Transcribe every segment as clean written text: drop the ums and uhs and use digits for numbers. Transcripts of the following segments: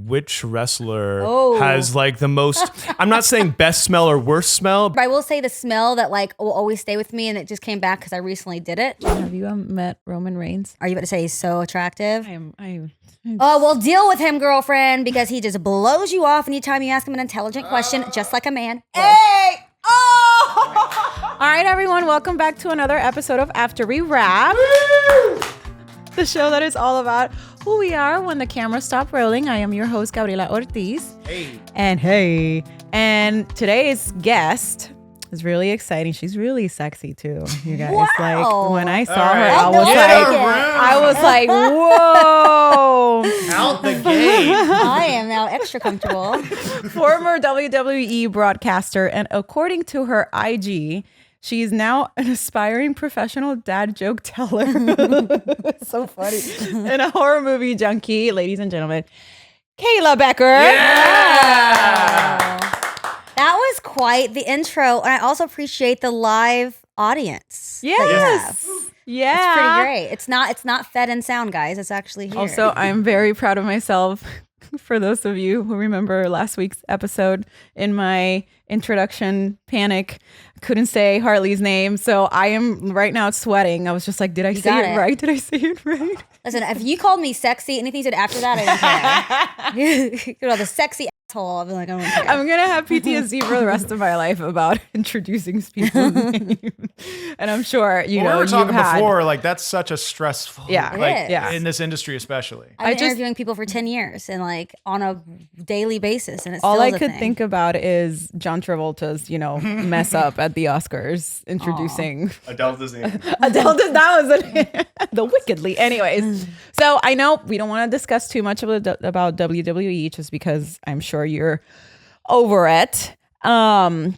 which wrestler has like the most, I'm not saying best smell or worst smell. But I will say the smell that like will always stay with me, and it just came back because I recently did it. Have you met Roman Reigns? Are you about to say he's so attractive? I Oh, well, deal with him, girlfriend, because he just blows you off anytime you ask him an intelligent question, just like a man. Hey! Oh! All right, everyone, welcome back to another episode of After We Wrap. The show that is all about who we are when the cameras stop rolling. I am your host, Gabriella Ortiz. Hey. And today's guest is really exciting. She's really sexy too, you guys. Wow. Like when I saw her, Right. I was like, whoa. Out the gate. I am now extra comfortable. Former WWE broadcaster, and according to her IG, she's now an aspiring professional dad joke teller. So funny. And a horror movie junkie, ladies and gentlemen, Kayla Becker. Yeah. That was quite the intro, and I also appreciate the live audience. Yes. Yeah. It's pretty great. It's not fed in sound, guys. It's actually here. Also, I'm very proud of myself. For those of you who remember last week's episode, in my introduction panic, couldn't say Harley's name. So I am right now sweating. I was just like, did I say it right? Did I say it right? Listen, if you called me sexy, anything you said after that, I didn't care. You know, the sexy asshole, I'll be like, I don't care. I'm going to have PTSD for the rest of my life about introducing people's names. And I'm sure, you know, we were talking you've had, before, like that's such a stressful, It is. in this industry especially. I've been interviewing people for 10 years and like on a daily basis, and it's all still I a could thing. think about is John Travolta's, you know, mess up at the Oscars introducing Adele Disney. Adele. That was the wickedly. Anyways, so I know we don't want to discuss too much about WWE just because I'm sure you're over it. And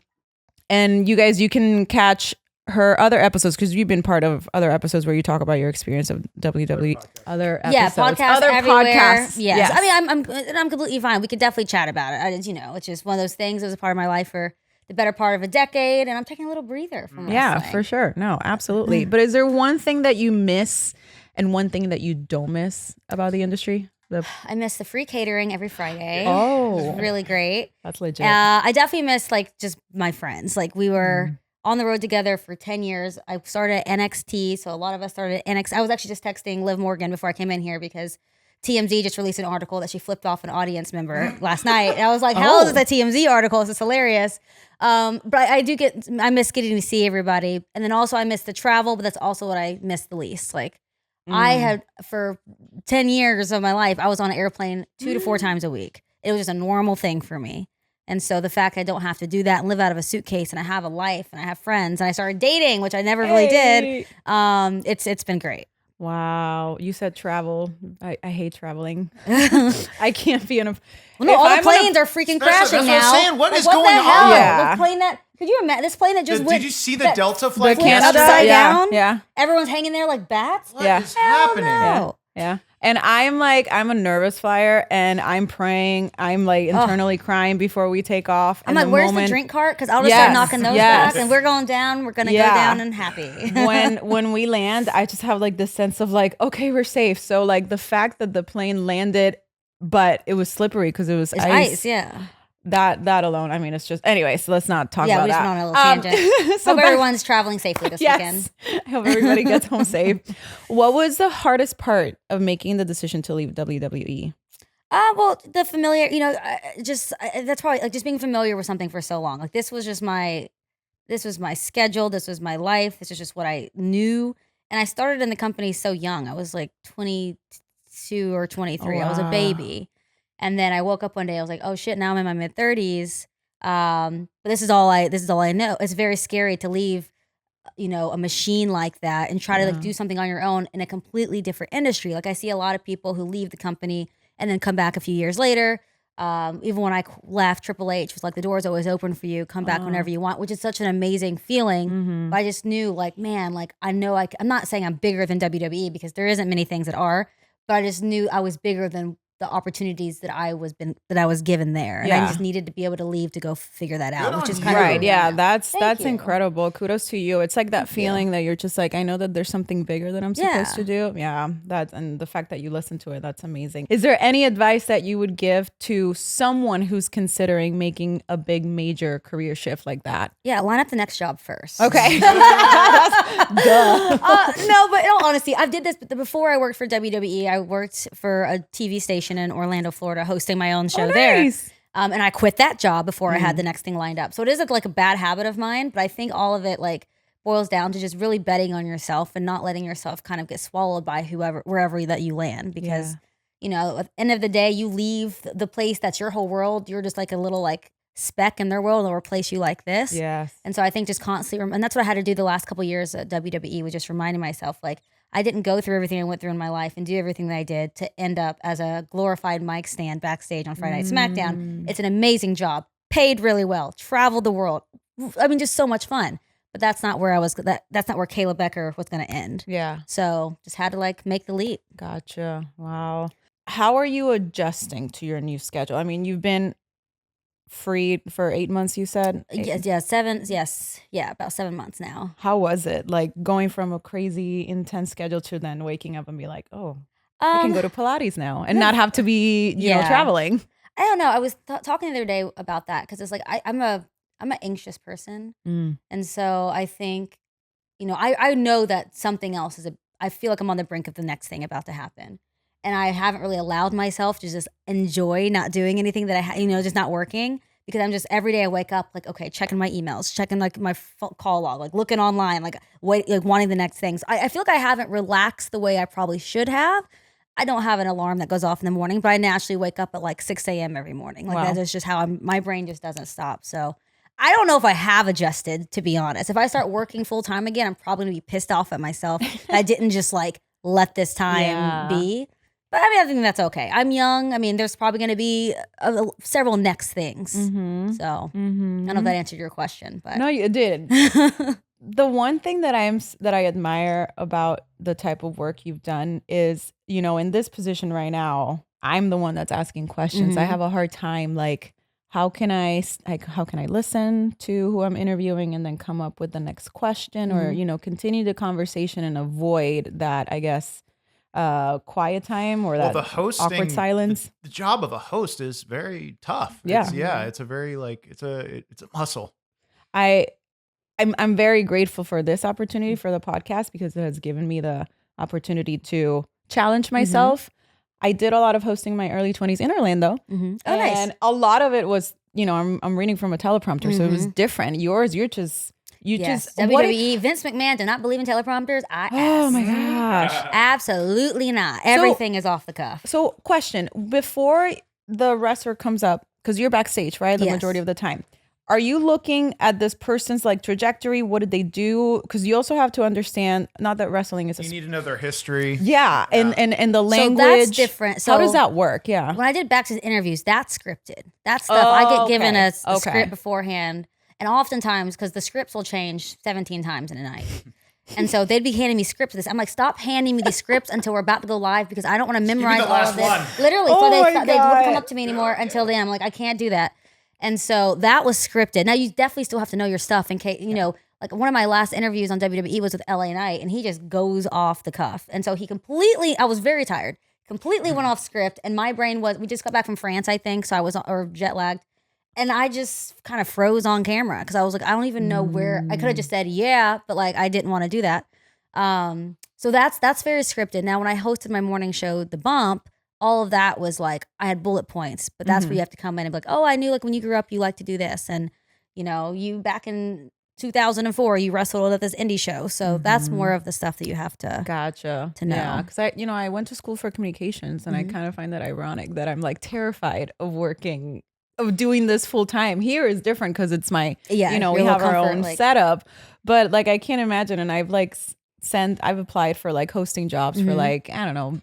you guys, you can catch her other episodes because you've been part of other episodes where you talk about your experience of WWE. Other episodes, podcasts other everywhere. podcasts. Yes. I mean, I'm completely fine. We could definitely chat about it. You know, it's just one of those things. It was a part of my life for the better part of a decade, and I'm taking a little breather from Yeah, wrestling. for sure. No, absolutely. But is there one thing that you miss and one thing that you don't miss about the industry? I miss the free catering every Friday. Oh, It's really great. that's legit. I definitely miss like just my friends. Like we were on the road together for 10 years. I started at NXT, so a lot of us started at NXT. I was actually just texting Liv Morgan before I came in here because TMZ just released an article that she flipped off an audience member last night. And I was like, how is this a TMZ article? This is hilarious. But I miss getting to see everybody. And then also I miss the travel, but that's also what I miss the least. Like I had for 10 years of my life, I was on an airplane 2 to 4 times a week. It was just a normal thing for me. And so the fact I don't have to do that and live out of a suitcase, and I have a life and I have friends, and I started dating, which I never really did. It's been great. Wow. You said travel. I hate traveling. I can't be in a... Well, no, all the planes are freaking crashing now. That's what I'm saying. What is what going the hell? on? Yeah. The plane that could you imagine this plane that just went? Did you see the Delta flight? flipped Canada? upside Yeah, down? yeah. Everyone's hanging there like bats. What Yeah. is happening? no. Yeah. And I'm a nervous flyer, and I'm praying. I'm like internally crying before we take off. I'm And like, where's the drink cart? Because I'll just start knocking those back, and we're going down. We're gonna go down and happy. when we land, I just have like this sense of like, okay, we're safe. So like the fact that the plane landed, but it was slippery because it was It's ice, yeah. That alone, I mean, it's just anyway. So let's not talk Yeah, about we just that. went on a little tangent. So Hope everyone's traveling safely this yes, weekend. I hope everybody gets home safe. What was the hardest part of making the decision to leave WWE? Well, the familiar, you know, that's probably like just being familiar with something for so long. Like this was my schedule. This was my life. This is just what I knew. And I started in the company so young. I was like 22 or 23. Oh, I was a wow. baby. And then I woke up one day. I was like, oh shit, now I'm in my mid 30s. But this is all I know. It's very scary to leave, you know, a machine like that and try to like do something on your own in a completely different industry. Like I see a lot of people who leave the company and then come back a few years later. Even when I left, Triple H was like, the door's always open for you. Come back whenever you want, which is such an amazing feeling. But I just knew like, man, like I know I'm not saying I'm bigger than WWE because there isn't many things that are, but I just knew I was bigger than the opportunities that I was given there, and I just needed to be able to leave to go figure that out, which is kind of right. Yeah, that's you. incredible. Kudos to you. It's like that feeling that you're just like, I know that there's something bigger that I'm supposed to do. Yeah, and the fact that you listen to it, that's amazing. Is there any advice that you would give to someone who's considering making a big major career shift like that? Yeah, line up the next job first. Okay. No, but in all honesty, I did this before I worked for WWE. I worked for a TV station in Orlando, Florida, hosting my own show there. And I quit that job before I had the next thing lined up. So it isn't like a bad habit of mine, but I think all of it like boils down to just really betting on yourself and not letting yourself kind of get swallowed by wherever that you land. Because, you know, at the end of the day, you leave the place that's your whole world. You're just like a little like speck in their world. They'll replace you like this. Yes. And so I think just constantly, and that's what I had to do the last couple of years at WWE, was just reminding myself, like, I didn't go through everything I went through in my life and do everything that I did to end up as a glorified mic stand backstage on Friday Night SmackDown. It's an amazing job, paid really well, traveled the world. I mean, just so much fun. But that's not where I was. That's not where Kayla Becker was going to end. Yeah. So just had to like make the leap. Gotcha. Wow. How are you adjusting to your new schedule? I mean, you've been free for 8 months, you said? Yeah, about 7 months now. How was it? Like going from a crazy intense schedule to then waking up and be like, oh, I can go to Pilates now and not have to be, you know, traveling. I don't know. I was talking the other day about that because it's like I'm an anxious person. And so I think, you know, I know that something else I feel like I'm on the brink of the next thing about to happen. And I haven't really allowed myself to just enjoy not doing anything that just not working, because I'm just every day I wake up like, okay, checking my emails, checking like my call log, like looking online, like wanting the next things. I feel like I haven't relaxed the way I probably should have. I don't have an alarm that goes off in the morning, but I naturally wake up at like 6 a.m. every morning. Like that is just how my brain just doesn't stop. So I don't know if I have adjusted, to be honest. If I start working full time again, I'm probably gonna be pissed off at myself that I didn't just like let this time be. But I mean, I think that's okay. I'm young. I mean, there's probably going to be several next things. So I don't know if that answered your question, but no, you did. The one thing that I admire about the type of work you've done is, you know, in this position right now, I'm the one that's asking questions. I have a hard time, like, how can I listen to who I'm interviewing and then come up with the next question, or, you know, continue the conversation and avoid that, I guess, quiet time or that awkward silence. The job of a host is very tough. It's a very like it's a muscle. I'm very grateful for this opportunity for the podcast, because it has given me the opportunity to challenge myself. I did a lot of hosting in my early 20s in Orlando. Oh, and nice. A lot of it was, you know, I'm reading from a teleprompter, so it was different. You're just WWE, Vince McMahon did not believe in teleprompters. Oh my gosh. Absolutely not. Everything is off the cuff. So question, before the wrestler comes up, because you're backstage, right? The majority of the time. Are you looking at this person's like trajectory? What did they do? Because you also have to understand, not that wrestling is you need to know their history. Yeah. And the language. So that's different. So how does that work? Yeah. When I did backstage interviews, that's scripted. That stuff, I get given a script beforehand. And oftentimes, because the scripts will change 17 times in a night. And so they'd be handing me scripts of this. I'm like, stop handing me these scripts until we're about to go live, because I don't want to memorize all of this. Literally. So they wouldn't come up to me anymore until then. I'm like, I can't do that. And so that was scripted. Now, you definitely still have to know your stuff in case, you know, like one of my last interviews on WWE was with LA Knight, and he just goes off the cuff. And so I was very tired, completely went off script. And my brain we just got back from France, I think. So I was jet lagged. And I just kind of froze on camera, because I was like, I don't even know where. I could have just said, but like I didn't want to do that. So that's very scripted. Now, when I hosted my morning show, The Bump, all of that was like, I had bullet points, but that's where you have to come in and be like, oh, I knew like when you grew up, you liked to do this. And, you know, you back in 2004, you wrestled at this indie show. So that's more of the stuff that you have to to know. Yeah, because I went to school for communications, and I kind of find that ironic that I'm like terrified of doing this full time. Here is different because it's my, we have our own setup, but like I can't imagine. And I've like I've applied for like hosting jobs for like, I don't know,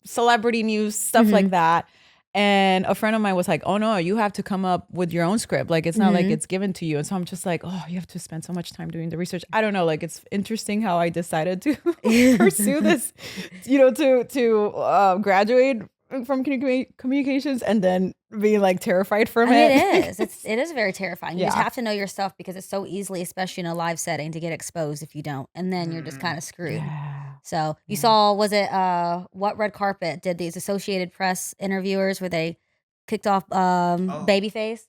celebrity news, stuff like that. And a friend of mine was like, oh no, you have to come up with your own script. Like, it's not like it's given to you. And so I'm just like, oh, you have to spend so much time doing the research. I don't know. Like, it's interesting how I decided to pursue this, to graduate from communications and then being like terrified from I mean, it. it is very terrifying. You just have to know your stuff because it's so easily, especially in a live setting, to get exposed if you don't, and then you're just kind of screwed. Yeah. So you saw, was it what red carpet did these Associated Press interviewers where they kicked off Babyface?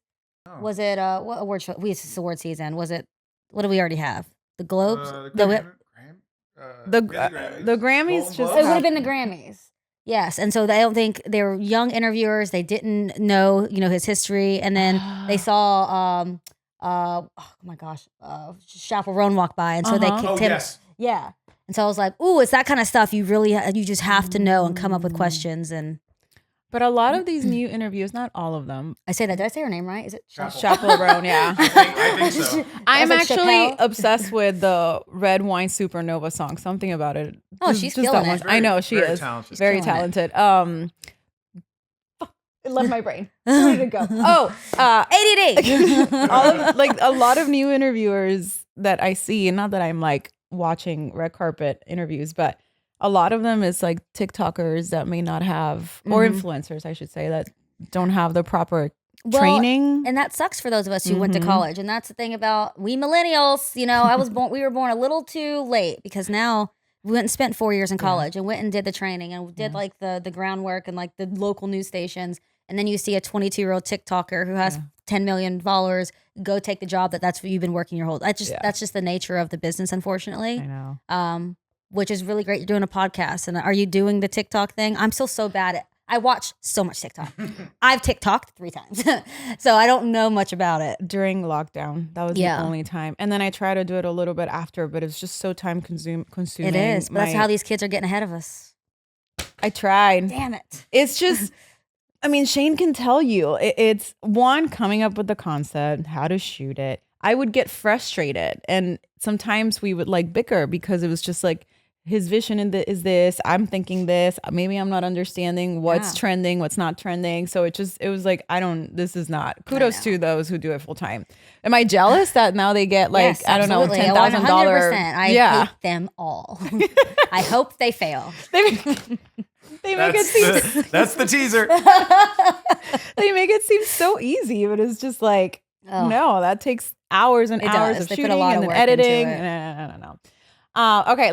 Oh. Was it what award show? It's award season. Was it? What do we already have? The Globes. The Grammys. Just it would have been the Grammys. Yes, and so I don't think they were young interviewers. They didn't know, his history, and then they saw, oh my gosh, Chaperone walk by, and so they kicked him. Yes. Yeah, and so I was like, ooh, it's that kind of stuff. You just have to know and come up with questions and. But a lot of these new interviews, not all of them. I say that. Did I say her name right? Is it Chaperone? Yeah. I think so. I'm actually obsessed with the Red Wine Supernova song. Something about it. Oh, she's killing it. I know she is very talented. It left my brain. Where did it go? Oh, ADD. A lot of new interviewers that I see, and not that I'm like watching red carpet interviews, but a lot of them is like TikTokers that may not have, or influencers, I should say, that don't have the proper training. And that sucks for those of us who went to college. And that's the thing about we millennials. We were born a little too late because now we went and spent 4 years in college and went and did the training and did like the groundwork and like the local news stations. And then you see a 22-year-old TikToker who has 10 million followers go take the job that's what you've been working your whole. That's just the nature of the business, unfortunately. I know. Which is really great. You're doing a podcast. And are you doing the TikTok thing? I'm still so bad at I watch so much TikTok. I've TikToked 3 times. So I don't know much about it. During lockdown, that was the only time. And then I try to do it a little bit after, but it's just so time consuming. It is. But that's how these kids are getting ahead of us. I tried. Damn it. It's just, I mean, Shane can tell you. It's one, coming up with the concept, how to shoot it. I would get frustrated. And sometimes we would like bicker because it was just like, his vision is this. I'm thinking this. Maybe I'm not understanding what's trending, what's not trending. So it was like, this is not. Kudos to those who do it full time. Am I jealous that now they get like, yes, I don't know, $10,000? 100%. I hate them all. I hope they fail. They make it seem. That's the teaser. They make it seem so easy, but it's just like, no, that takes hours and hours of shooting and then editing. No. Okay,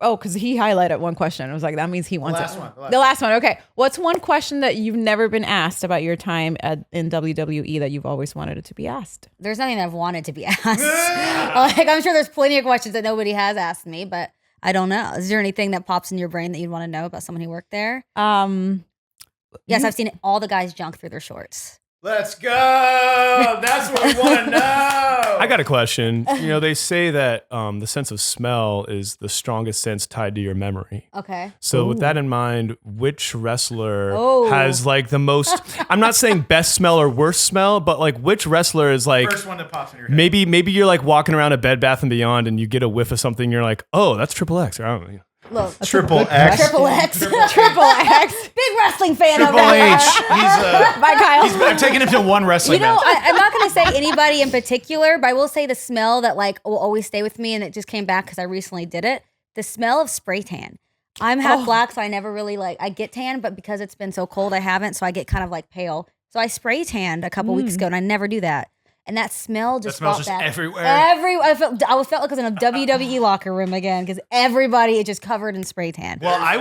because he highlighted one question. It was like, that means he wants the last one. Okay. What's one question that you've never been asked about your time in WWE that you've always wanted it to be asked? There's nothing that I've wanted to be asked. I'm sure there's plenty of questions that nobody has asked me, but I don't know. Is there anything that pops in your brain that you'd want to know about someone who worked there? Yes, I've seen all the guys junk through their shorts. Let's go. That's what we want to know. I got a question. They say that the sense of smell is the strongest sense tied to your memory. Okay. So with that in mind, which wrestler has like the most, I'm not saying best smell or worst smell, but like which wrestler is like first one that pops in your head. Maybe you're like walking around a Bed Bath & Beyond and you get a whiff of something. You're like, oh, that's Triple X. Or I don't know. Look, Triple X. Triple X. Triple X. Big wrestling fan Triple of H. Bye, Kyle. I'm taking him to one wrestling match. I'm not going to say anybody in particular, but I will say the smell that like will always stay with me, and it just came back because I recently did it. The smell of spray tan. I'm half black, so I never really I get tan, but because it's been so cold, I haven't, so I get kind of like pale. So I spray tanned a couple weeks ago, and I never do that. And that smell just smells just everywhere. I felt like I was in a WWE locker room again because everybody is just covered in spray tan. Well, I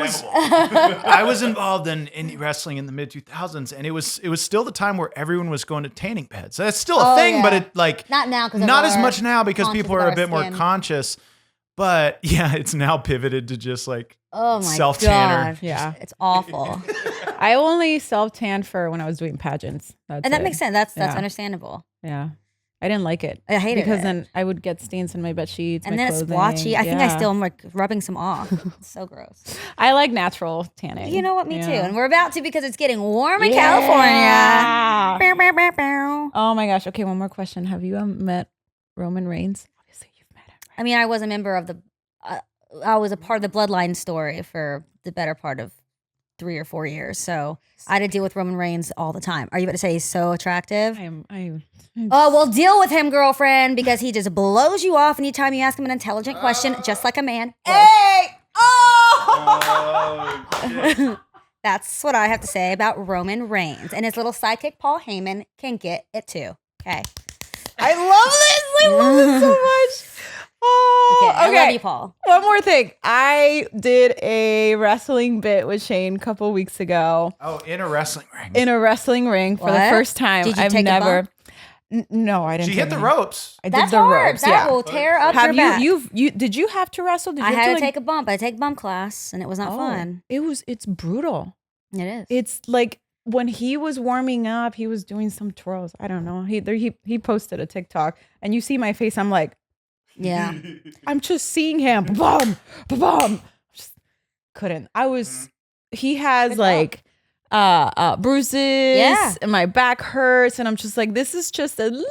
was involved in indie wrestling in the mid 2000s, and it was still the time where everyone was going to tanning beds. So that's still a thing, but it not now because not as much now because people are a bit more conscious. But yeah, it's now pivoted to just like self-tanner. God. Yeah, it's awful. I only self-tanned for when I was doing pageants. And that makes sense. That's understandable. Yeah. I didn't like it. I hated it. Because then I would get stains in my bed sheets, and my then clothing. It's splotchy. I think I still am like rubbing some off. It's so gross. I like natural tanning. You know what? Me too. And we're about to because it's getting warm in California. Bow, bow, bow, bow. Oh my gosh. Okay, one more question. Have you met Roman Reigns? Obviously, you've met him. Right? I mean, I was a member of I was a part of the Bloodline story for the better part of 3 or 4 years. So I had to deal with Roman Reigns all the time. Are you about to say he's so attractive? Oh, well, deal with him, girlfriend, because he just blows you off anytime you ask him an intelligent question, just like a man. Hey! Oh! That's what I have to say about Roman Reigns. And his little sidekick, Paul Heyman, can get it too. Okay. I love this. I love it so much. Oh, Okay. I love you, Paul. One more thing. I did a wrestling bit with Shane a couple weeks ago. Oh, in a wrestling ring. In a wrestling ring for the What? first time. Did you I've take a never. bump? No, I didn't. She take hit the any. ropes. I That's did the hard. ropes. That Yeah. will tear up Have your back. you? Did you have to wrestle? Did I you had have to like, take a bump. I take bump class, and it was not fun. It's brutal. It is. It's like when he was warming up, he was doing some twirls. I don't know. He posted a TikTok, and you see my face. I'm like, Yeah. I'm just seeing him. Ba-bum, ba-bum. Just couldn't. I was. He has Good like bruises. Yeah. And my back hurts, and I'm just like, this is just a little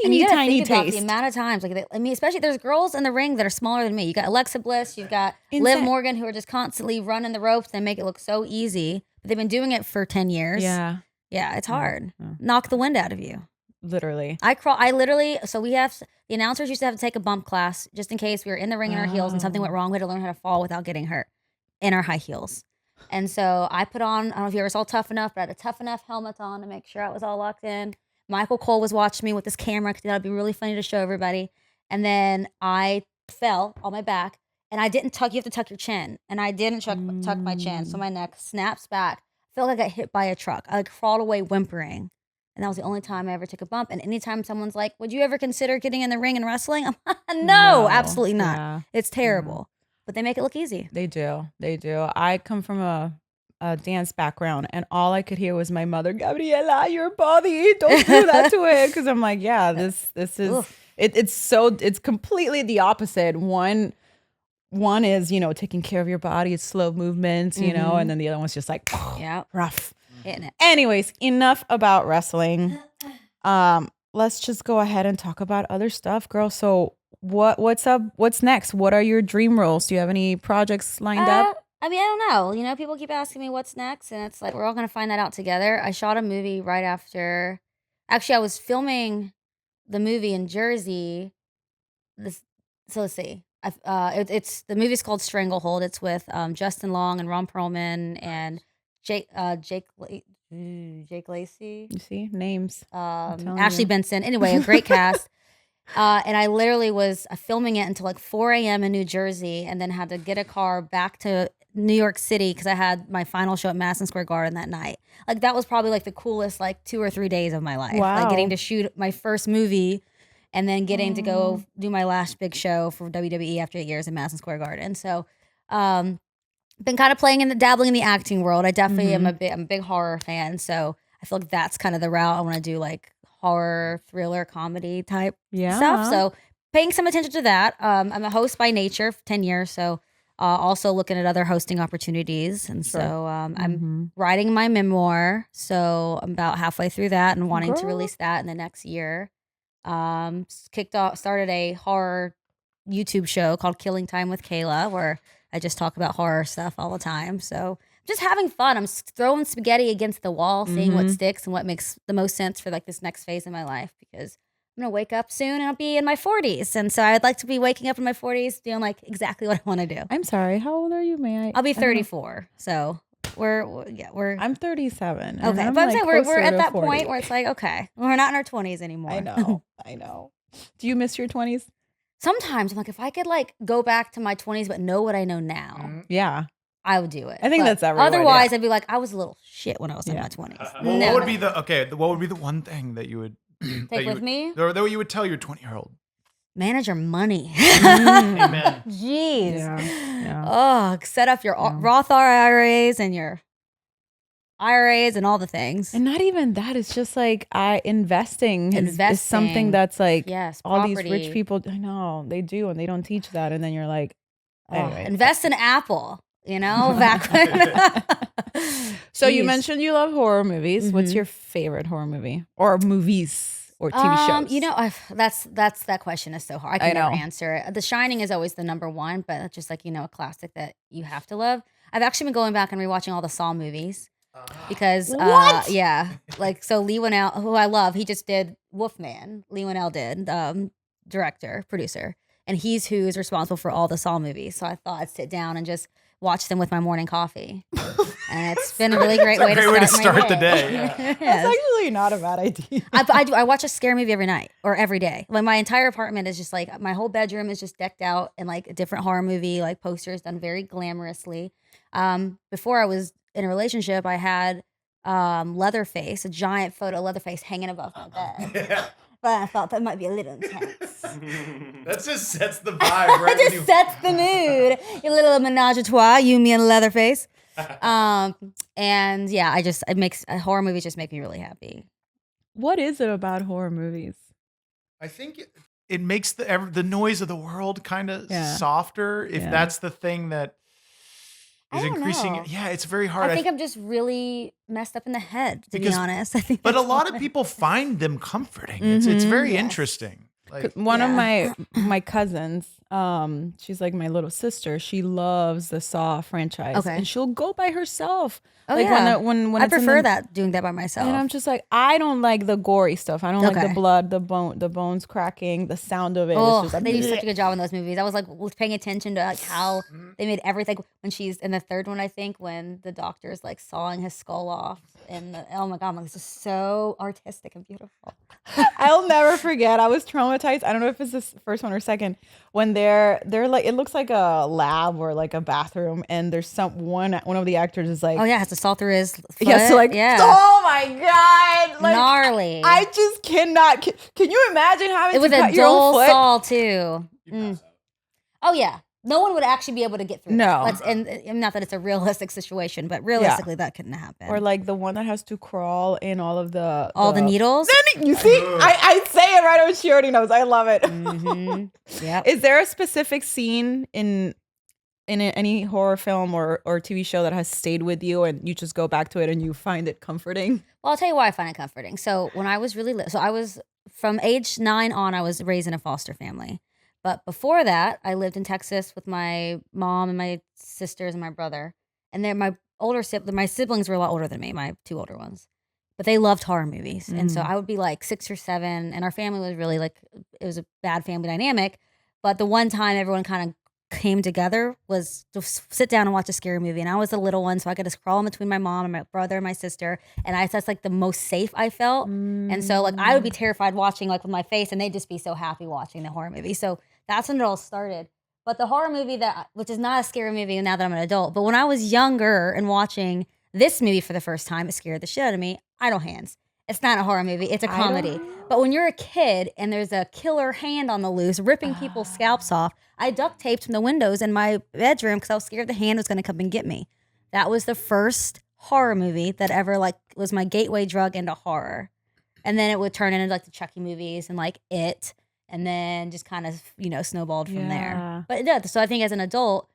And you teeny gotta tiny think about taste. the amount of times, like I mean, especially there's girls in the ring that are smaller than me. You got Alexa Bliss, you've got Liv Insane. Morgan, who are just constantly running the ropes and make it look so easy. But they've been doing it for 10 years. Yeah, Yeah, it's hard. yeah. Knock the wind out of you. literally. I literally, so we have, the announcers used to have to take a bump class just in case we were in the ring in our heels and something went wrong. We had to learn how to fall without getting hurt in our high heels. And so I put on, I don't know if you ever saw Tough Enough, but I had a Tough Enough helmet on to make sure I was all locked in. Michael Cole was watching me with this camera because that'd be really funny to show everybody. And then I fell on my back and I didn't tuck, you have to tuck your chin. And I didn't tuck my chin. So my neck snaps back. I felt like I got hit by a truck. I like crawled away whimpering. And that was the only time I ever took a bump. And anytime someone's like, would you ever consider getting in the ring and wrestling? I'm like, no, absolutely not. Yeah. It's terrible. But they make it look easy. They do. They do. I come from a dance background, and all I could hear was my mother, Gabriella, your body, don't do that to it. Because I'm like, yeah, this is it's completely the opposite. One is, taking care of your body, it's slow movements, and then the other one's just like Yeah. rough. Hitting it. Anyways, enough about wrestling. Let's just go ahead and talk about other stuff, girl. So what's up? What's next? What are your dream roles? Do you have any projects lined up? I mean, I don't know. People keep asking me what's next, and it's like we're all gonna find that out together. I shot a movie right after. Actually, I was filming the movie in Jersey. So let's see. It's the movie's called Stranglehold. It's with Justin Long and Ron Perlman and Jake Lacey. You see names. telling Ashley you. Benson. Anyway, a great cast. And I literally was filming it until like 4 a.m. in New Jersey, and then had to get a car back to New York City because I had my final show at Madison Square Garden that night. Like that was probably like the coolest 2 or 3 days of my life. Wow. Like getting to shoot my first movie and then getting to go do my last big show for WWE after 8 years in Madison Square Garden. So been kind of dabbling in the acting world. I definitely am I'm a big horror fan. So I feel like that's kind of the route I want to do, like horror, thriller, comedy type stuff. So paying some attention to that. I'm a host by nature for 10 years. So also looking at other hosting opportunities. And so I'm writing my memoir. So I'm about halfway through that and wanting to release that in the next year. Started a horror YouTube show called Killing Time with Kayla, where I just talk about horror stuff all the time. So just having fun. I'm throwing spaghetti against the wall, seeing what sticks and what makes the most sense for like this next phase in my life, because I'm going to wake up soon and I'll be in my 40s. And so I'd like to be waking up in my 40s doing like exactly what I want to do. I'm sorry. How old are you? May I? I'll be I don't know. 34. So we're I'm 37. okay. and I'm But I'm like saying we're closer at to that 40. point where it's like, okay, we're not in our 20s anymore. I know. Do you miss your 20s? Sometimes I'm like, if I could like go back to my 20s but know what I know now, Yeah. I would do it. I think But that's everyone, Otherwise, yeah.'d be like, I was a little shit when I was in my 20s. Well, No. what would be the one thing that you would Take with me? or that you would tell your 20-year-old? Manage your money. Amen. Jeez. Yeah. Oh, set up your Roth IRAs and your IRAs and all the things. And not even that. It's just like investing is something that's like Yes, all these property. rich people. I know they do, and they don't teach that. And then you're like, anyway. Invest in Apple, back when. So you Jeez. mentioned you love horror movies. What's your favorite horror movie or movies or TV shows? That question is so hard. I can never know. answer it. The Shining is always the number one, but it's just like, a classic that you have to love. I've actually been going back and rewatching all the Saw movies because, so Lee Winnell, who I love, he just did Wolfman. Lee Winnell did, director, producer, and he's who is responsible for all the Saw movies. So I thought I'd sit down and just watch them with my morning coffee. And it's been a really great way to to start the day. Yes. That's actually not a bad idea. I watch a scary movie every night or every day. Like my entire apartment is just like my whole bedroom is just decked out in like a different horror movie, like posters done very glamorously. Before I was in a relationship, I had Leatherface, a giant photo of Leatherface hanging above my bed. Yeah. But I thought that might be a little intense. That just sets the vibe, right? It just sets the mood. A little menage a trois, you, me, and Leatherface. And yeah, horror movies just make me really happy. What is it about horror movies? I think it makes the noise of the world kind of softer. If that's the thing that is increasing. Know. Yeah, it's very hard. I think I'm just really messed up in the head, to be honest. I think but a lot of people find them comforting. It's very interesting. Like one of my cousins, she's like my little sister. She loves the Saw franchise, and she'll go by herself. Oh like yeah, when I prefer doing that by myself. And I'm just like, I don't like the gory stuff. I don't like the blood, the bones cracking, the sound of it. Oh, it's just like, they do such a good job in those movies. I was like paying attention to like how they made everything. When she's in the third one, I think, when the doctor's like sawing his skull off, and oh my god, I'm like, this is so artistic and beautiful. I'll never forget. I was traumatized. I don't know if it's the first one or second, when they're like, it looks like a lab or like a bathroom, and there's one of the actors is like, oh yeah, has to saw through his foot. Yeah, so like, oh my god, like, gnarly. I just cannot. Can you imagine having it was to cut a your own dull foot? saw too. Oh yeah, no one would actually be able to get through. No, and not that it's a realistic situation, but realistically that couldn't happen. Or like the one that has to crawl in all of the needles. Then you see, I say it right over. She already knows. I love it. Yeah. Is there a specific scene in any horror film or TV show that has stayed with you, and you just go back to it and you find it comforting? Well, I'll tell you why I find it comforting. So when I was really little, so I was from age 9 on, I was raised in a foster family. But before that, I lived in Texas with my mom and my sisters and my brother. And then my siblings were a lot older than me, my 2 older ones. But they loved horror movies. And so I would be like 6 or 7, and our family was really like, it was a bad family dynamic. But the one time everyone kind of came together was to sit down and watch a scary movie. And I was the little one, so I could just crawl in between my mom and my brother and my sister. And that's like the most safe I felt. And so like I would be terrified watching like with my face, and they'd just be so happy watching the horror movie. So that's when it all started. But the horror movie which is not a scary movie now that I'm an adult, but when I was younger and watching this movie for the first time, it scared the shit out of me. Idle Hands. It's not a horror movie. It's a comedy. But when you're a kid and there's a killer hand on the loose ripping people's scalps off, I duct taped from the windows in my bedroom because I was scared the hand was going to come and get me. That was the first horror movie that ever like was my gateway drug into horror. And then it would turn into like the Chucky movies and like It, and then just kind of, snowballed from there. But it does. So I think as an adult,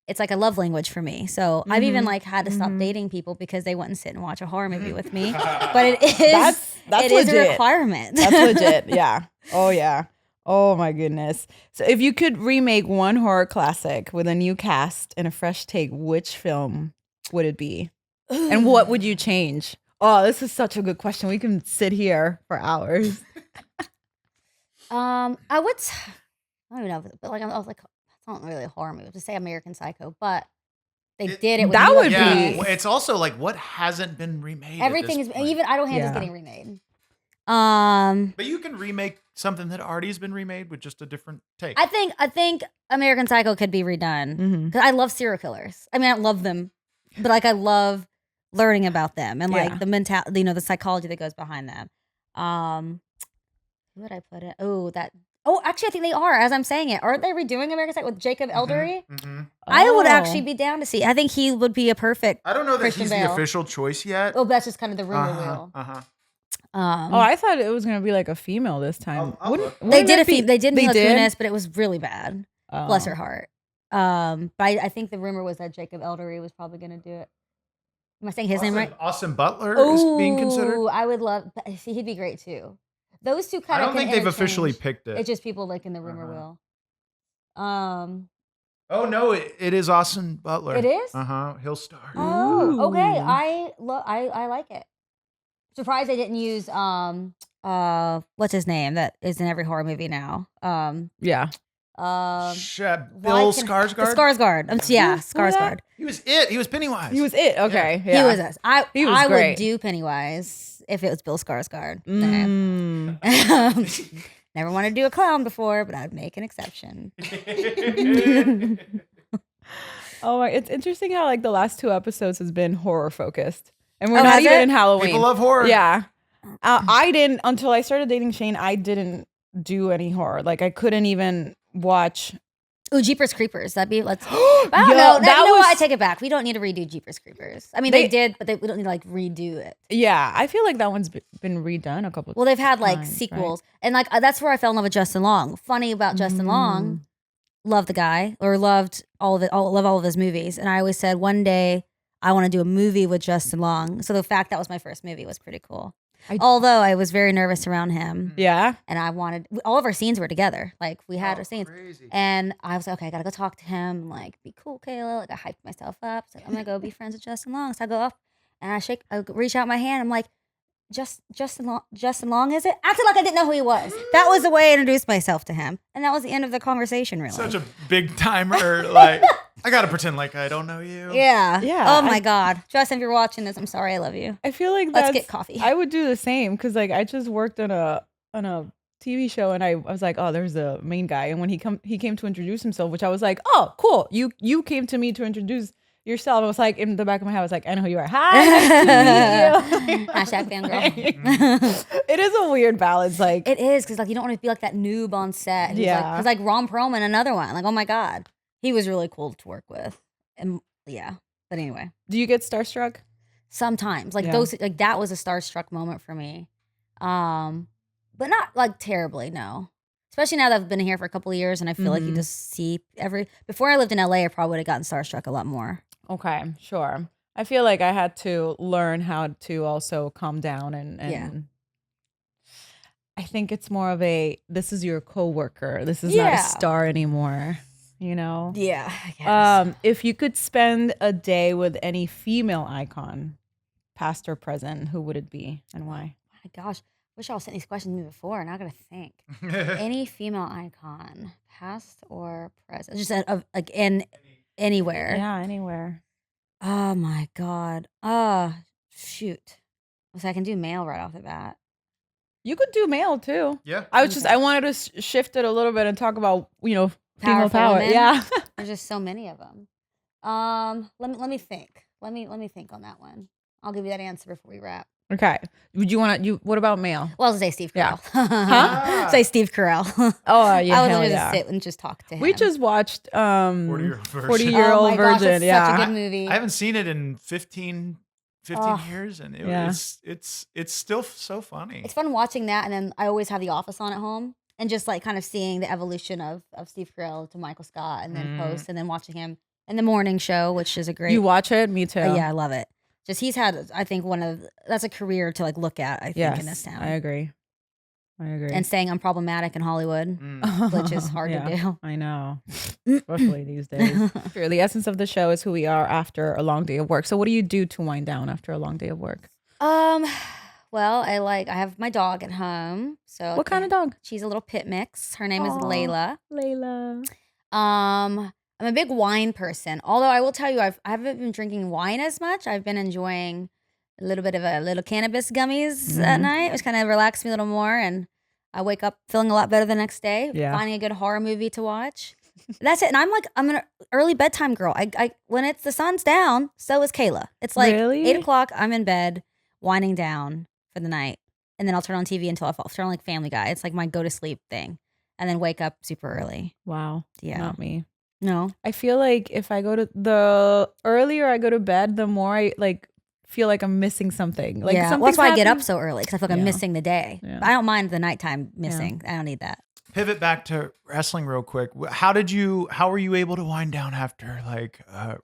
it's like a love language for me. So I've even like had to stop dating people because they wouldn't sit and watch a horror movie with me. But it is that's is a requirement. That's legit. Yeah. Oh yeah. Oh my goodness. So if you could remake one horror classic with a new cast and a fresh take, which film would it be? And what would you change? Oh, this is such a good question. We can sit here for hours. I don't even know, but like I was like, it's not really a horror movie to say American Psycho, but they did it. With that would be. It's also like what hasn't been remade. Everything is even Idle Hands is getting remade. But you can remake something that already has been remade with just a different take. I think American Psycho could be redone because I love serial killers. I mean, I don't love them, but like I love learning about them and like the mentality, the psychology that goes behind them. Who would I put it? Oh, actually, I think they are. As I'm saying it, aren't they redoing American Psycho with Jacob Eldery? I would actually be down to see. I think he would be a perfect. I don't know that Christian he's Bale. the official choice yet. Oh, that's just kind of the rumor wheel. I thought it was gonna be like a female this time. They did Mila Kunis, but it was really bad. Bless her heart. But I think the rumor was that Jacob Eldery was probably gonna do it. Am I saying his name right? Austin Butler is being considered. I would love. See, he'd be great too. Those two kind of. I don't think they've officially picked it. It's just people like in the rumor wheel. Oh no, it is Austin Butler. It is. He'll star. Oh, okay. I like it. Surprised they didn't use what's his name that is in every horror movie now. Bill Skarsgård. Skarsgård. Skarsgård. He was it. He was Pennywise. He was it. Okay. Yeah. He was us. He was I great. would do Pennywise if it was Bill Skarsgård. Never wanted to do a clown before, but I'd make an exception. Oh my! It's interesting how like the last 2 episodes has been horror focused, and we're not even in Halloween. People love horror. Yeah, I didn't until I started dating Shane. I didn't do any horror. Like I couldn't even watch. Ooh, Jeepers Creepers. That'd be let's. I don't know. You know what? I take it back. We don't need to redo Jeepers Creepers. I mean, they did, but we don't need to like redo it. Yeah, I feel like that one's been redone a couple. Well, they've had like times, sequels, and like that's where I fell in love with Justin Long. Funny about Justin Long. Love the guy, or loved all of it. Love all of his movies, and I always said one day I want to do a movie with Justin Long. So the fact that was my first movie was pretty cool. Although I was very nervous around him. Yeah, and I wanted all of our scenes were together. Like we had our scenes, and I was like, okay, I gotta go talk to him. And, like, be cool, Kayla. Like I hyped myself up. So I'm gonna go be friends with Justin Long. So I go up and I reach out my hand. I'm like, Justin Long, is it? Acted like I didn't know who he was. That was the way I introduced myself to him, and that was the end of the conversation. Really, such a big timer. Like I gotta pretend like I don't know you. Yeah. Yeah. Oh my God, Justin, if you're watching this, I'm sorry. I love you. I feel like Let's get coffee. I would do the same because like I just worked on a TV show and I was like, oh, there's the main guy, and when he came to introduce himself, which I was like, oh, cool, you came to me to introduce yourself. I was like, in the back of my head, I was like, I know who you are. Hi, nice to meet you. Hashtag fangirl. It is a weird balance. Like It is, because like you don't want to be like that noob on set. Because like Ron Perlman, another one. Like, oh my God, he was really cool to work with. And yeah, but anyway, do you get starstruck? sometimes like those, like that was a starstruck moment for me, but not like terribly. No, especially now that I've been here for a couple of years, and I feel like you just see before I lived in LA, I probably would have gotten starstruck a lot more. Okay, sure. I feel like I had to learn how to also calm down and I think it's more of this is your coworker. This is not a star anymore, you know? Yeah, I guess. If you could spend a day with any female icon, past or present, who would it be and why? Oh my gosh, wish I was sent these questions to me before, and I gotta think. Any female icon, past or present, just like anywhere. Yeah, anywhere. Oh my God. Shoot. So I can do male right off the bat. You could do male too. Yeah. I wanted to shift it a little bit and talk about, female Powerful power. women? Yeah. There's just so many of them. Let me think. Let me think on that one. I'll give you that answer before we wrap. Okay. Would you want to? What about male? Well, I'll say Steve Yeah. Carell. Huh? Say Steve Carell. Oh yeah, I would hell literally yeah. just sit and just talk to him. We just watched 40-year-old version. 40-year-old oh my gosh, version. that's such a good movie. I haven't seen it in 15 years, and it's still so funny. It's fun watching that, and then I always have The Office on at home, and just like kind of seeing the evolution of Steve Carell to Michael Scott, and then Post, and then watching him in the morning show, which is a great. You watch it? Me too. Yeah, I love it. Just he's had, I think, that's a career to like look at. I think in this town. I agree. And staying unproblematic in Hollywood, which is hard to do. I know, especially these days. Sure, the essence of the show is who we are after a long day of work. So, what do you do to wind down after a long day of work? Well, I have my dog at home. So what kind of dog? She's a little pit mix. Her name is Layla. Layla. I'm a big wine person. Although I will tell you, I haven't been drinking wine as much. I've been enjoying a little bit of little cannabis gummies at night, which kind of relax me a little more. And I wake up feeling a lot better the next day. Yeah. Finding a good horror movie to watch. That's it. And I'm an early bedtime girl. I when it's the sun's down, so is Kayla. It's like 8 o'clock. I'm in bed, winding down for the night, and then I'll turn on TV until I fall. Turn on like Family Guy. It's like my go to sleep thing, and then wake up super early. Wow. Yeah. Not me. No. I feel like if I go to the earlier I go to bed, the more I feel like I'm missing something. Like well, that's why I get up so early, because I feel like I'm missing the day. Yeah. But I don't mind the nighttime missing. I don't need that. Pivot back to wrestling real quick. How were you able to wind down after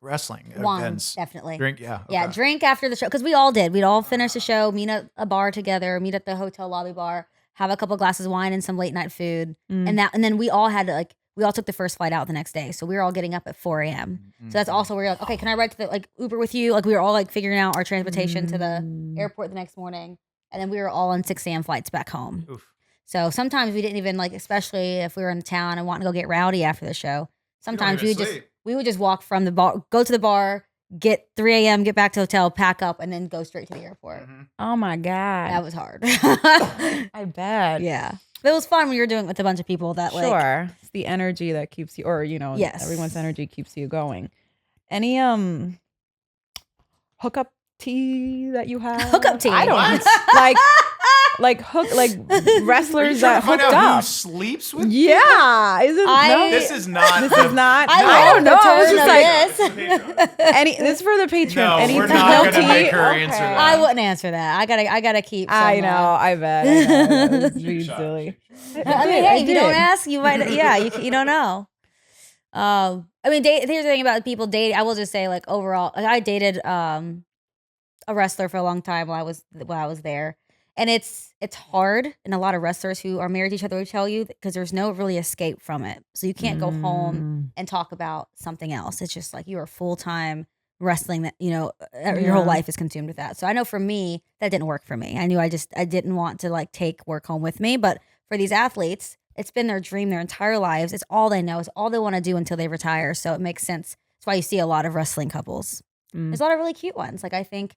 wrestling events? Definitely. Drink, yeah. Yeah, okay. drink after the show, because we all did. We'd all finish the show, meet at a bar together, meet at the hotel lobby bar, have a couple glasses of wine and some late night food, and then we all had to we all took the first flight out the next day, so we were all getting up at 4 a.m. So that's also where you're like, okay, can I ride to the Uber with you? Like we were all figuring out our transportation to the airport the next morning, and then we were all on 6 a.m. flights back home. Oof. So sometimes we didn't even like, especially if we were in town and wanting to go get rowdy after the show. Sometimes we would just walk from the bar, go to the bar, get 3 a.m., get back to the hotel, pack up, and then go straight to the airport. Oh my God. That was hard. I bet. Yeah. But it was fun when you were doing it with a bunch of people that like. Sure. It's the energy that keeps you, or, Yes. everyone's energy keeps you going. Any hookup tea that you have? Hookup tea? I don't like wrestlers that hooked up. Who sleeps with? Yeah. This is not. I don't know. I was just this. this is for the Patreon. No, Any we're tea? not No gonna tea? make her answer that. I wouldn't answer that. I gotta keep. I some, know. I bet. I know. Being silly. I mean, hey, if you don't ask, you might. Yeah, you don't know. I mean, here's the thing about people dating. I will just say, like overall, like, I dated a wrestler for a long time while I was there, and it's hard. And a lot of wrestlers who are married to each other will tell you because there's no really escape from it. So you can't go home and talk about something else. It's just like you are full time wrestling. That your whole life is consumed with that. So I know for me that didn't work for me. I knew I didn't want to like take work home with me, but for these athletes, it's been their dream their entire lives. It's all they know. It's all they want to do until they retire. So it makes sense. That's why you see a lot of wrestling couples. There's a lot of really cute ones. Like I think,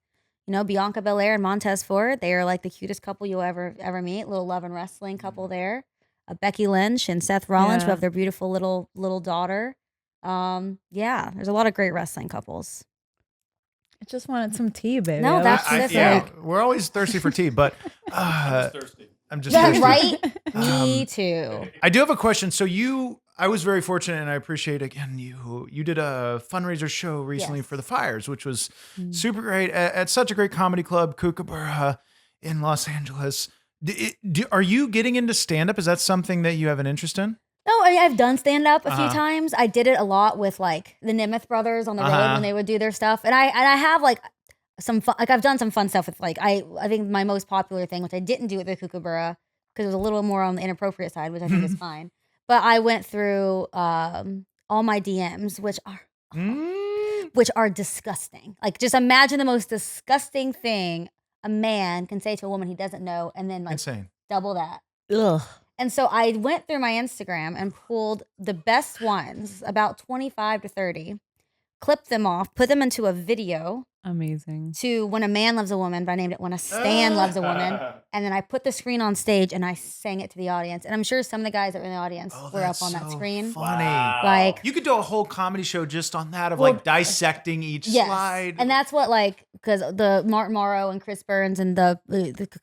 Bianca Belair and Montez Ford, they are like the cutest couple you'll ever meet. Little love and wrestling couple there. Becky Lynch and Seth Rollins, who have their beautiful little daughter. There's a lot of great wrestling couples. I just wanted some tea, baby. No, that's we're always thirsty for tea, but I'm just That's thirsty. right. Me too. I do have a question. So I was very fortunate, and I appreciate again you did a fundraiser show recently for the fires, which was super great at such a great comedy club, Kookaburra in Los Angeles. Are you getting into stand up? Is that something that you have an interest in? No, I've done stand up a few times. I did it a lot with like the Nemeth brothers on the road when they would do their stuff, and I have like some fun, like I've done some fun stuff with like I think my most popular thing, which I didn't do at the Kookaburra because it was a little more on the inappropriate side, which I think is fine. But I went through all my DMs, which are disgusting. Like just imagine the most disgusting thing a man can say to a woman he doesn't know, and then like Insane. double that. Ugh. And so I went through my Instagram and pulled the best ones, about 25 to 30, clipped them off, put them into a video. Amazing. To When a Man Loves a Woman, but I named it When a Stan Loves a Woman. And then I put the screen on stage and I sang it to the audience. And I'm sure some of the guys that were in the audience were up on that screen. Funny. Like you could do a whole comedy show just on that of like dissecting each slide. And that's what because the Martin Morrow and Chris Burns and the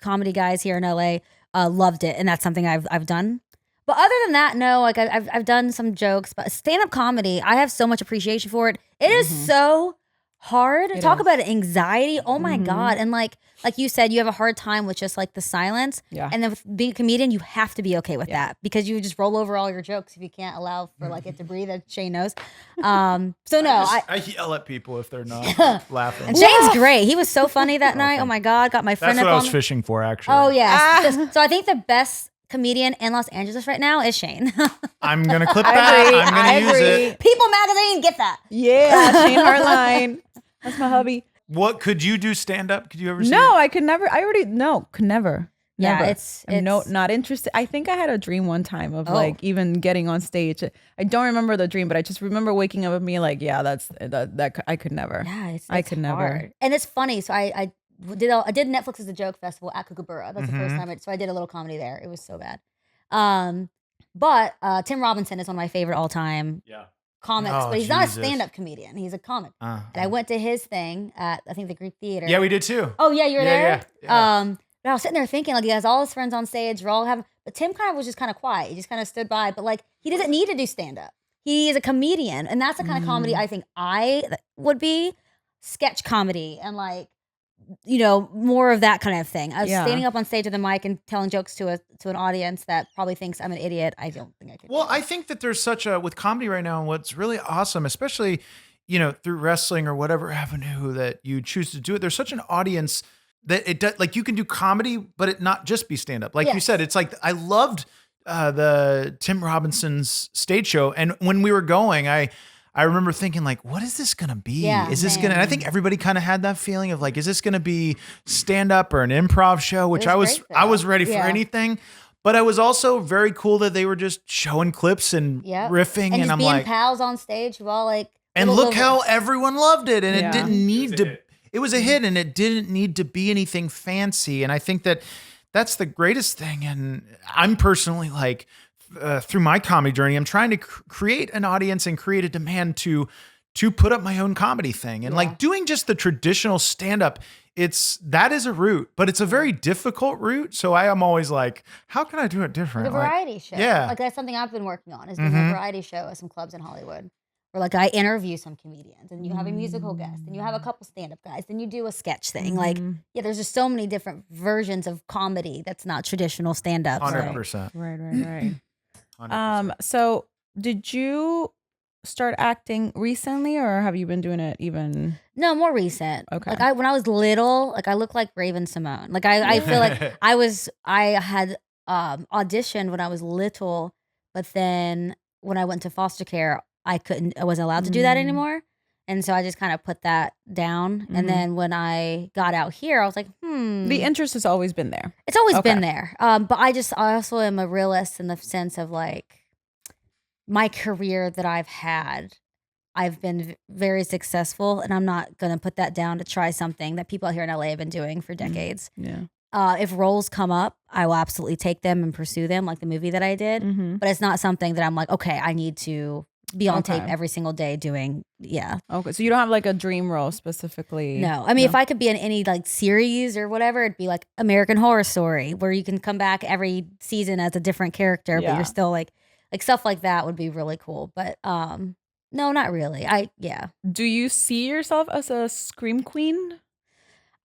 comedy guys here in LA loved it. And that's something I've done. But other than that, no, like I've done some jokes, but stand-up comedy, I have so much appreciation for it. It is so hard. Talk about anxiety. Oh my God. And like you said, you have a hard time with just like the silence. Yeah. And then with being a comedian, you have to be okay with that because you just roll over all your jokes if you can't allow for like it to breathe, as Shane knows. So no, I yell at people if they're not laughing. And Shane's great. He was so funny that night. Oh my God. Got my friend That's up what I on was fishing for, actually. Oh yeah. So I think the best comedian in Los Angeles right now is Shane. I'm gonna clip that. I'm gonna use it. People Magazine, get that. Yeah, Shane Hartline. That's my hubby. What could you do stand up? Could you ever? No, I could never. Could never. Yeah, Never. it's not interested. I think I had a dream one time of like even getting on stage. I don't remember the dream, but I just remember waking up and being like, yeah, that I could never. Yeah, it's I could hard. never. And it's funny. So I did Netflix as a joke festival at Kookaburra. That's the first time. So I did a little comedy there. It was so bad. But Tim Robinson is one of my favorite all time. Yeah. Comics, but he's not a stand-up comedian. He's a comic. And I went to his thing at, I think, the Greek Theater. Yeah, we did too. Oh, yeah, you were there? Yeah. But I was sitting there thinking, like, he has all his friends on stage. We're all having, but Tim kind of was just kind of quiet. He just kind of stood by. But, like, he doesn't need to do stand-up. He is a comedian. And that's the kind of comedy I think I would be. Sketch comedy and, like, more of that kind of thing. I was standing up on stage with a mic and telling jokes to an audience that probably thinks I'm an idiot. I don't think I could. Well, I think that there's with comedy right now, and what's really awesome, especially, through wrestling or whatever avenue that you choose to do it, there's such an audience that it does, like you can do comedy, but it not just be stand up. Like you said, it's like, I loved the Tim Robinson's stage show. And when we were going, I remember thinking like, what is this going to be? Is this going to, and I think everybody kind of had that feeling of like, is this going to be stand up or an improv show, which I was ready for anything. But I was also very cool that they were just showing clips and riffing, and just I'm being like, pals on stage, who all like, and look how everyone loved it, and it didn't need to. It was a hit, and it didn't need to be anything fancy. And I think that that's the greatest thing. And I'm personally like, through my comedy journey, I'm trying to create an audience and create a demand to put up my own comedy thing. And like doing just the traditional stand-up, that is a route, but it's a very difficult route. So I am always like, how can I do it different? The variety show. Yeah. Like that's something I've been working on, is doing a variety show at some clubs in Hollywood. Where like I interview some comedians, and you have a musical guest, and you have a couple stand-up guys, and you do a sketch thing. Like, there's just so many different versions of comedy that's not traditional stand-up. 100%. Right. 100%. So did you start acting recently, or have you been doing it even? No, more recent. Okay. Like when I was little, like I looked like Raven Simone. Like I feel like I had auditioned when I was little, but then when I went to foster care, I wasn't allowed to do that anymore. And so I just kind of put that down. And then when I got out here, I was like, The interest has always been there. It's always been there. But I also am a realist in the sense of like my career that I've had. I've been very successful, and I'm not going to put that down to try something that people out here in LA have been doing for decades. Yeah. If roles come up, I will absolutely take them and pursue them, like the movie that I did. But it's not something that I'm like, okay, I need to be on tape every single day doing. Okay, so you don't have like a dream role specifically? No. I mean, if I could be in any like series or whatever, it'd be like American Horror Story, where you can come back every season as a different character, but you're still like stuff like that would be really cool. But no, not really. Do you see yourself as a scream queen?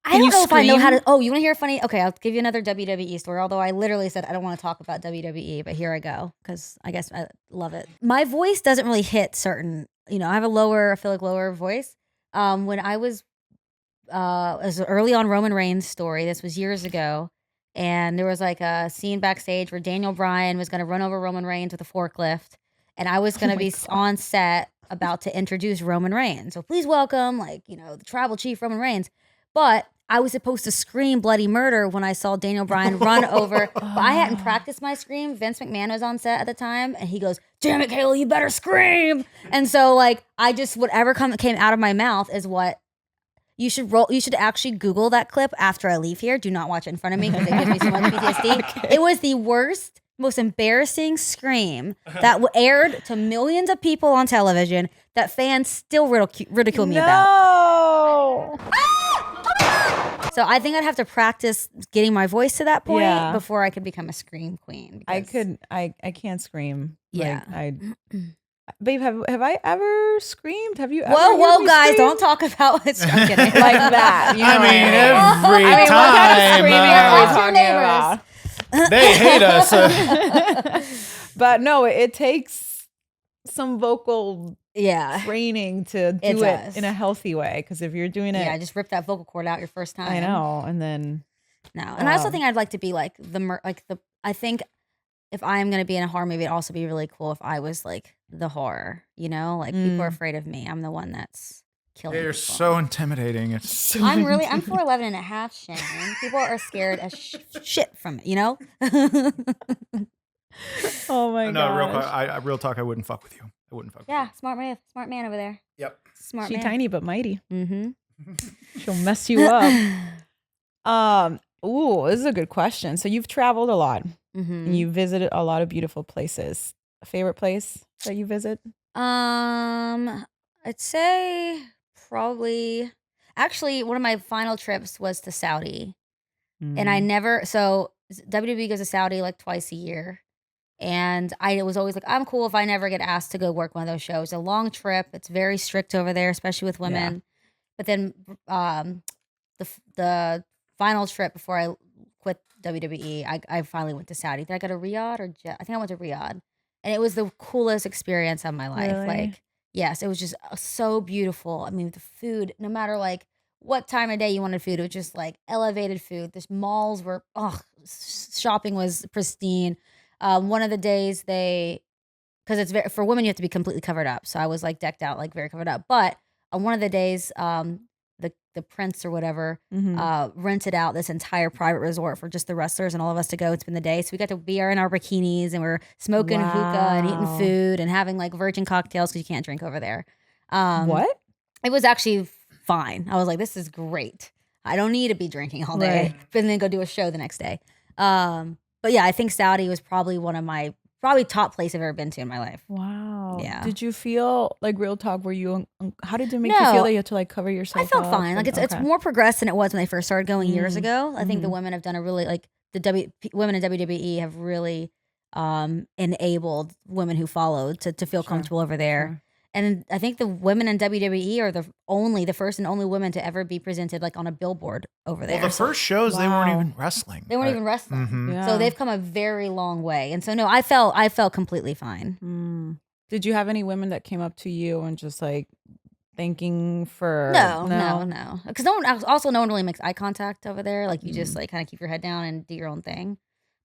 I don't know if I know how to. Oh, you want to hear a funny? Okay, I'll give you another WWE story. Although I literally said I don't want to talk about WWE, but here I go, because I guess I love it. My voice doesn't really hit certain. I have I feel like lower voice. When I was early on Roman Reigns' story, this was years ago, and there was like a scene backstage where Daniel Bryan was going to run over Roman Reigns with a forklift, and I was going to be on set about to introduce Roman Reigns. So please welcome, the tribal chief Roman Reigns, but I was supposed to scream bloody murder when I saw Daniel Bryan run over, but I hadn't practiced my scream. Vince McMahon was on set at the time, and he goes, "Damn it, Kayla, you better scream." And so I just, whatever came out of my mouth is what you should roll. You should actually Google that clip after I leave here. Do not watch it in front of me, because it gives me so much PTSD. Okay. It was the worst, most embarrassing scream that aired to millions of people on television that fans still ridicule me about. So I think I'd have to practice getting my voice to that point before I could become a scream queen. I can't scream. Yeah. Babe, have I ever screamed? Have you ever? Whoa, guys, scream? Don't talk about it. I'm kidding. Like that. Every time. They hate us. But no, it takes some vocal training to do it in a healthy way, because if you're doing it, just rip that vocal cord out your first time. I know, and then and I also think I'd like to be like I think if I'm gonna be in a horror movie, it'd also be really cool if I was like the horror, people are afraid of me. I'm the one that's killing people. You're so intimidating. I'm 4'11" and a half, Shannon. People are scared as shit from it, Oh my god. No, real talk, I wouldn't fuck with you. I wouldn't fuck with you. Yeah, smart man over there. Yep. Smart She's man. tiny but mighty. Mm-hmm. She'll mess you up. Ooh, this is a good question. So you've traveled a lot, and you visited a lot of beautiful places. A favorite place that you visit? I'd say probably. Actually, one of my final trips was to Saudi, and I never. So WWE goes to Saudi like twice a year. And I was always like, I'm cool if I never get asked to go work one of those shows. A long trip. It's very strict over there, especially with women. Yeah. But then the final trip before I quit WWE, I finally went to Saudi. Did I go to Riyadh or I think I went to Riyadh. And it was the coolest experience of my life. Really? Yes, it was just so beautiful. I mean, the food, no matter what time of day you wanted food, it was just elevated food. The malls were, shopping was pristine. One of the days because it's for women, you have to be completely covered up. So I was decked out, very covered up. But on one of the days, the prince or whatever rented out this entire private resort for just the wrestlers and all of us to go and spend the day. So we got to be in our bikinis and we're smoking hookah and eating food and having like virgin cocktails because you can't drink over there. What? It was actually fine. I was like, this is great. I don't need to be drinking all day, and then go do a show the next day. But yeah, I think Saudi was probably one of my top place I've ever been to in my life. Wow. Yeah. Did you feel like real talk? Were you? How did it make you feel that you had to like cover yourself? I felt up fine. Like it's more progressed than it was when I first started going years ago. I think the Mhm. women have done a really like women in WWE have really enabled women who followed to feel comfortable over there. Sure. And I think the women in WWE are the first and only women to ever be presented like on a billboard over there. Well, the first shows they weren't even wrestling. They weren't even wrestling. Mhm. Yeah. So they've come a very long way. And so no, I felt completely fine. Did you have any women that came up to you and just like thanking for? No. Because no one really makes eye contact over there. Like you just like kind of keep your head down and do your own thing.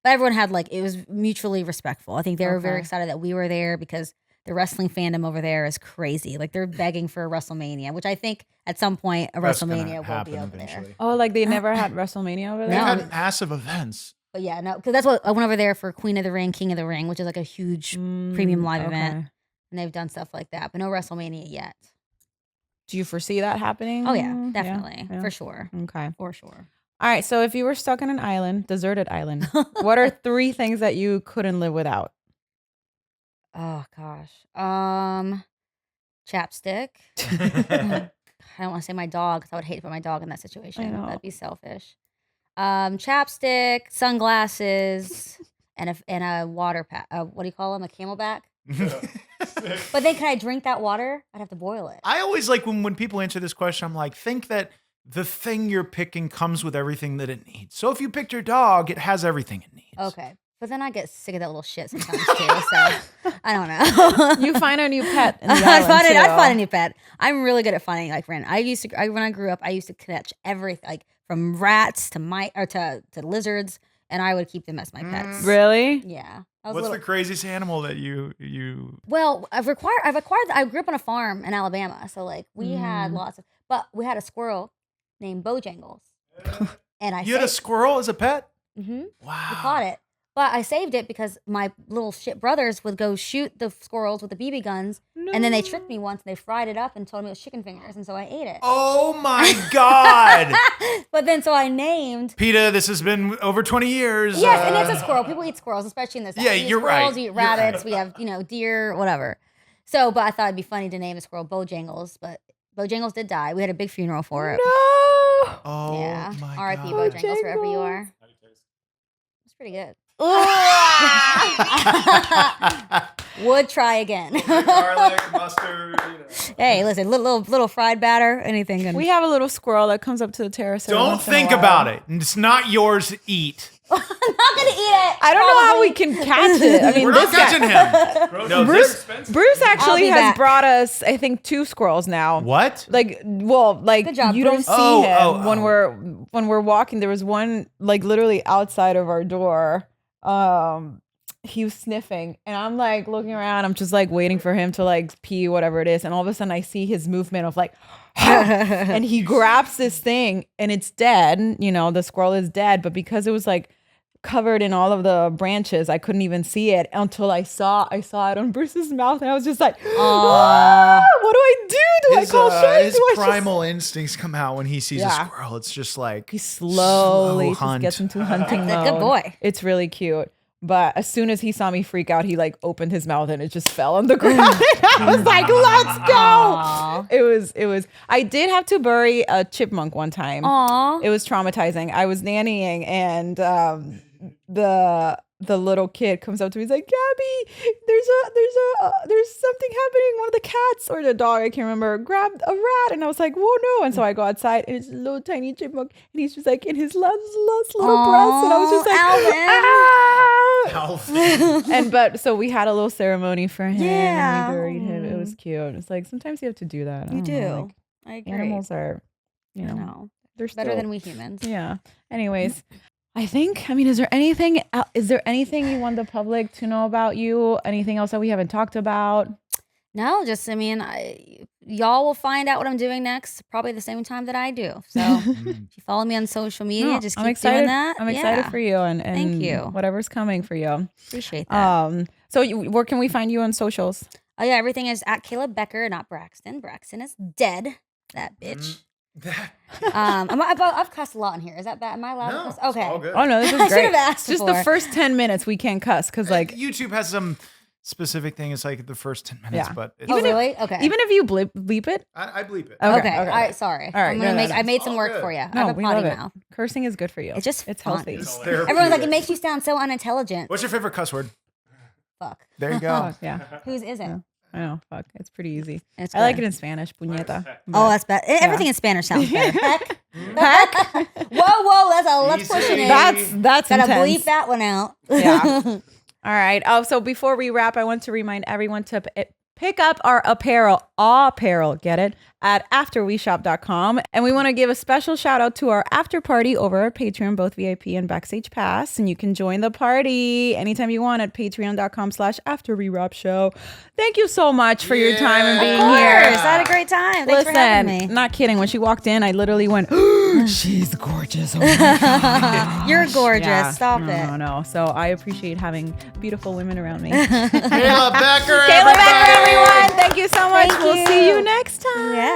But everyone had like, it was mutually respectful. I think they were very excited that we were there because the wrestling fandom over there is crazy. Like they're begging for a WrestleMania, which I think at some point a That's gonna WrestleMania will happen be over there. eventually. Oh, like they never had WrestleMania over They've there? had massive events. But yeah, no, because that's what I went over there for Queen of the Ring, King of the Ring, which is like a huge premium live event. And they've done stuff like that, but no WrestleMania yet. Do you foresee that happening? Oh yeah, definitely. Yeah. For sure. Okay. For sure. All right. So if you were stuck on an island, deserted island, what are 3 things that you couldn't live without? Oh gosh. Chapstick. I don't want to say my dog because I would hate to put my dog in that situation. That'd be selfish. Chapstick, sunglasses, and a water pack. What do you call them? A Camelback. But then, can I drink that water? I'd have to boil it. I always like when people answer this question, I'm like, think that the thing you're picking comes with everything that it needs. So if you picked your dog, it has everything it needs. Okay. But then I get sick of that little shit sometimes too. So I don't know. You find a new pet. In the I'd island, find a new pet. I'm really good at finding like random. When I grew up, I used to catch everything, like from rats to lizards, and I would keep them as my pets. Really? Yeah. What's the craziest animal that you? Well, I grew up on a farm in Alabama, so like we had but we had a squirrel named Bojangles, and You had a squirrel as a pet? Mm-hmm. Wow. We caught it. But I saved it because my little shit brothers would go shoot the squirrels with the BB guns, and then they tricked me once. And they fried it up and told me it was chicken fingers, and so I ate it. Oh my God! But then so I named PETA, this has been over 20 years. Yes, and it's a squirrel. People eat squirrels, especially in this. Yeah, we eat you're squirrels, right. We eat rabbits. We have deer, whatever. So, but I thought it'd be funny to name a squirrel Bojangles, but Bojangles did die. We had a big funeral for it. No. Oh Yeah. my R.I.P. God. Bojangles, wherever you are. It's pretty good. Would try again. Garlic, mustard. Hey, listen, little fried batter, anything good. We have a little squirrel that comes up to the terrace. every Don't once in a think while. about it. It's not yours to eat. I'm not gonna eat it. I don't know how we can catch it. I mean, We're not catching him. No, Bruce actually be has back. brought us, I think, 2 squirrels now. What? Good job, you don't Bruce. see him when we're walking. There was one like literally outside of our door. He was sniffing, and I'm like looking around. I'm just like waiting for him to like pee, whatever it is, and all of a sudden I see his movement of like, and he grabs this thing, and it's dead. You know, the squirrel is dead, but because it was like covered in all of the branches, I couldn't even see it until I saw it on Bruce's mouth, and I was just like, ah, what do I do? Do I call Shay? His Do I primal instincts come out when he sees a Yeah. squirrel. It's just like He slowly slow just hunt. gets into hunting That's mode. a good boy. It's really cute. But as soon as he saw me freak out, he like opened his mouth and it just fell on the ground. I was like, let's go. Aw. It was, I did have to bury a chipmunk one time. Aw. It was traumatizing. I was nannying and the little kid comes up to me. He's like, Gaby, there's something happening. One of the cats or the dog, I can't remember, grabbed a rat. And I was like, whoa, no. And so I go outside and it's a little tiny chipmunk. And he's just like in his last little breath. And I was just like, Alvin. so we had a little ceremony for him. Yeah. And we buried him. It was cute. It's like, sometimes you have to do that. I You don't know, do. like, I agree. animals are, you I know, know. they're Better still- than we humans. Yeah. Anyways, I mean, is there anything you want the public to know about you? Anything else that we haven't talked about? No, just y'all will find out what I'm doing next probably the same time that I do. So if you follow me on social media, just keep doing that. I'm excited for you and thank you. Whatever's coming for you. Appreciate that. So where can we find you on socials? Oh yeah, everything is at Kayla Becker, not Braxton. Braxton is dead. That bitch. I've cussed a lot in here. Is that bad? Am I allowed to cuss? Okay. All good. Oh no, this is I great. should have asked Just before. the first 10 minutes we can't cuss because like YouTube has some specific thing. It's like the first 10 minutes, Yeah. but it's, Oh really? Okay. even if you bleep it. I bleep it. Okay. All right. Sorry. All right, I made some all work good. for you. I No, have a we potty love it. mouth. Cursing is good for you. It's just it's fun. healthy. It's Everyone's like, therapeutic. it makes you sound so unintelligent. What's your favorite cuss word? Fuck. There you go. Fuck, yeah, Whose isn't? I know. Fuck, it's pretty easy. It's I like it good. in Spanish, puñeta. Oh, that's bad. Everything in Spanish sounds better. Heck. Whoa, let's push it in. That's Gotta intense. bleep that one out. Yeah. All right. Oh, so before we wrap, I want to remind everyone to pick up our apparel, get it, at afterweshop.com. And we want to give a special shout out to our after party over our Patreon, both VIP and Backstage Pass. And you can join the party anytime you want at patreon.com/afterwewrap Thank you so much for your time and being Of course. here. I had a great time. Thanks for having me. Not kidding. When she walked in, I literally went, she's gorgeous. Oh my God. You're gorgeous. Yeah. Stop No, it. No. So I appreciate having beautiful women around me. Kayla Becker, Kayla Becker, everyone. Thank you so much. Thank We'll you. see you next time. Yes.